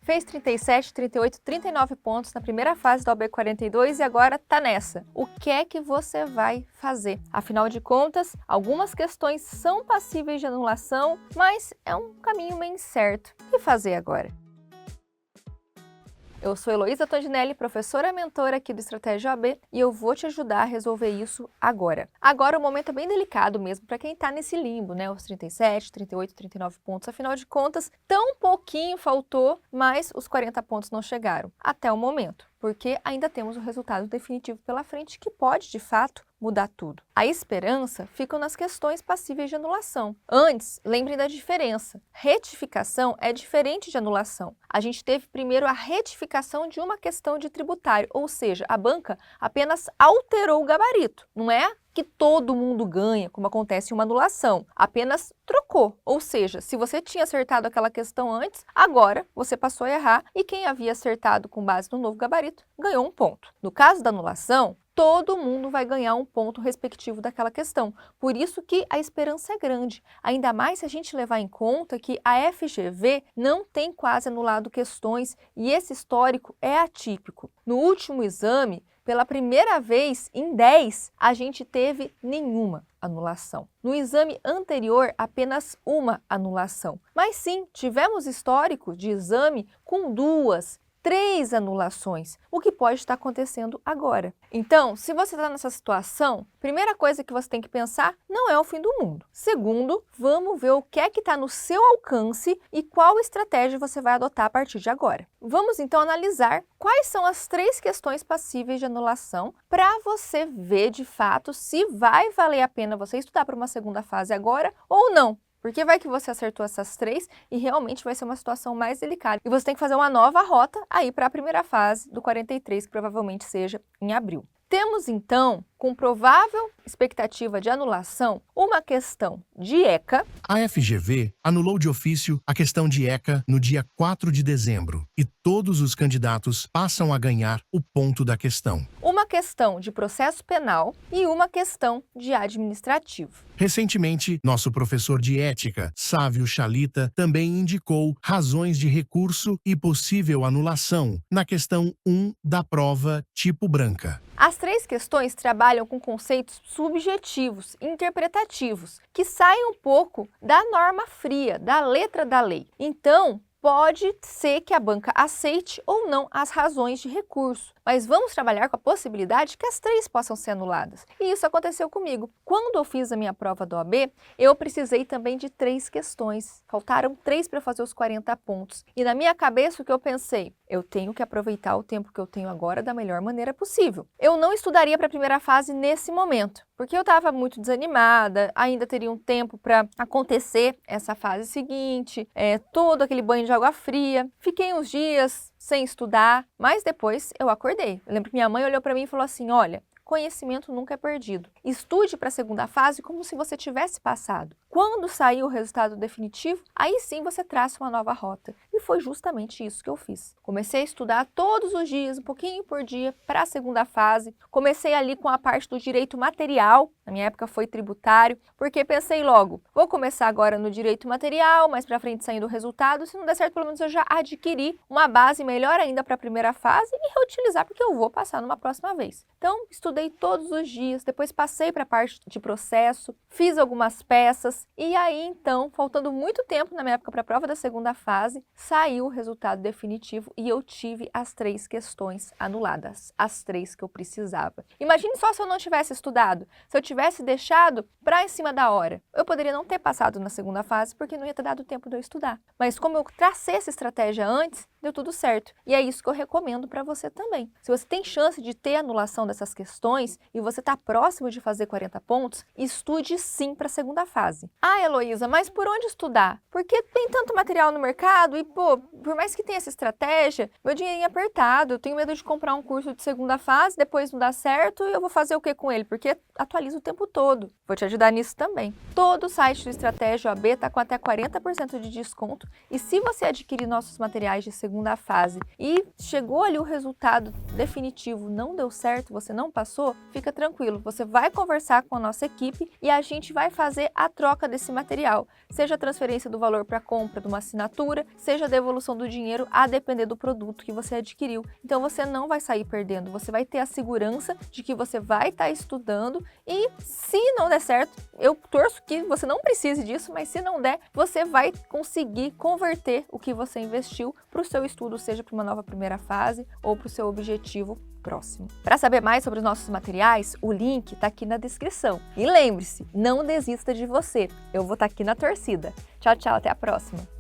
Fez 37, 38, 39 pontos na primeira fase do OAB 42 e agora tá nessa. O que é que você vai fazer? Afinal de contas, algumas questões são passíveis de anulação, mas é um caminho meio incerto. O que fazer agora? Eu sou Heloísa Tondinelli, professora mentora aqui do Estratégia OAB e eu vou te ajudar a resolver isso agora. Agora o momento é bem delicado mesmo para quem está nesse limbo, né? Os 37, 38, 39 pontos, afinal de contas, tão pouquinho faltou, mas os 40 pontos não chegaram até o momento, porque ainda temos o resultado definitivo pela frente que pode, de fato, mudar tudo. A esperança fica nas questões passíveis de anulação. Antes, lembrem da diferença. Retificação é diferente de anulação. A gente teve primeiro a retificação de uma questão de tributário, ou seja, a banca apenas alterou o gabarito. Não é que todo mundo ganha, como acontece em uma anulação, apenas trocou. Ou seja, se você tinha acertado aquela questão antes, agora você passou a errar e quem havia acertado com base no novo gabarito ganhou um ponto. No caso da anulação, todo mundo vai ganhar um ponto respectivo daquela questão. Por isso que a esperança é grande, ainda mais se a gente levar em conta que a FGV não tem quase anulado questões e esse histórico é atípico. No último exame, pela primeira vez em 10, a gente teve nenhuma anulação. No exame anterior, apenas uma anulação. Mas sim, tivemos histórico de exame com 2, 3 anulações, o que pode estar acontecendo agora. Então, se você está nessa situação, primeira coisa que você tem que pensar, não é o fim do mundo. Segundo, vamos ver o que é que está no seu alcance e qual estratégia você vai adotar a partir de agora. Vamos então analisar quais são as 3 questões passíveis de anulação para você ver de fato se vai valer a pena você estudar para uma segunda fase agora ou não. Porque vai que você acertou essas 3 e realmente vai ser uma situação mais delicada. E você tem que fazer uma nova rota aí para a primeira fase do 43, que provavelmente seja em abril. Temos então, com provável expectativa de anulação, uma questão de ECA. A FGV anulou de ofício a questão de ECA no dia 4 de dezembro e todos os candidatos passam a ganhar o ponto da questão. Uma questão de processo penal e uma questão de administrativo. Recentemente, nosso professor de ética, Sávio Chalita, também indicou razões de recurso e possível anulação na questão 1 da prova tipo branca. As 3 questões trabalham com conceitos subjetivos, interpretativos, que saem um pouco da norma fria, da letra da lei. Então, pode ser que a banca aceite ou não as razões de recurso, mas vamos trabalhar com a possibilidade que as 3 possam ser anuladas. E isso aconteceu comigo. Quando eu fiz a minha prova do OAB, eu precisei também de 3 questões. Faltaram 3 para fazer os 40 pontos. E na minha cabeça o que eu pensei? Eu tenho que aproveitar o tempo que eu tenho agora da melhor maneira possível. Eu não estudaria para a primeira fase nesse momento, porque eu estava muito desanimada, ainda teria um tempo para acontecer essa fase seguinte, todo aquele banho de água fria. Fiquei uns dias sem estudar, mas depois eu acordei. Eu lembro que minha mãe olhou para mim e falou assim, olha, conhecimento nunca é perdido. Estude para a segunda fase como se você tivesse passado. Quando sair o resultado definitivo, aí sim você traça uma nova rota. E foi justamente isso que eu fiz. Comecei a estudar todos os dias, um pouquinho por dia, para a segunda fase. Comecei ali com a parte do direito material, na minha época foi tributário, porque pensei logo, vou começar agora no direito material, mais para frente saindo o resultado, se não der certo, pelo menos eu já adquiri uma base melhor ainda para a primeira fase e reutilizar, porque eu vou passar numa próxima vez. Então, estudei todos os dias, depois passei para a parte de processo, fiz algumas peças, e aí então, faltando muito tempo na minha época para a prova da segunda fase, saiu o resultado definitivo e eu tive as 3 questões anuladas, as 3 que eu precisava. Imagine só se eu não tivesse estudado, se eu tivesse deixado para em cima da hora. Eu poderia não ter passado na segunda fase porque não ia ter dado tempo de eu estudar. Mas como eu tracei essa estratégia antes, deu tudo certo. E é isso que eu recomendo para você também. Se você tem chance de ter anulação dessas questões e você está próximo de fazer 40 pontos, estude sim para a segunda fase. Ah, Heloísa, mas por onde estudar? Porque tem tanto material no mercado e, pô, por mais que tenha essa estratégia, meu dinheirinho é apertado, eu tenho medo de comprar um curso de segunda fase, depois não dá certo e eu vou fazer o que com ele? Porque atualiza o tempo todo. Vou te ajudar nisso também. Todo o site do Estratégia OAB está com até 40% de desconto e se você adquirir nossos materiais de segunda segunda fase e chegou ali o resultado definitivo, não deu certo, você não passou, fica tranquilo, você vai conversar com a nossa equipe e a gente vai fazer a troca desse material, seja a transferência do valor para compra de uma assinatura, seja a devolução do dinheiro a depender do produto que você adquiriu. Então você não vai sair perdendo, você vai ter a segurança de que você vai estar estudando e se não der certo, eu torço que você não precise disso, mas se não der, você vai conseguir converter o que você investiu para o seu estudo, seja para uma nova primeira fase ou para o seu objetivo próximo. Para saber mais sobre os nossos materiais, o link está aqui na descrição. E lembre-se, não desista de você. Eu vou estar aqui na torcida. Tchau, tchau, até a próxima!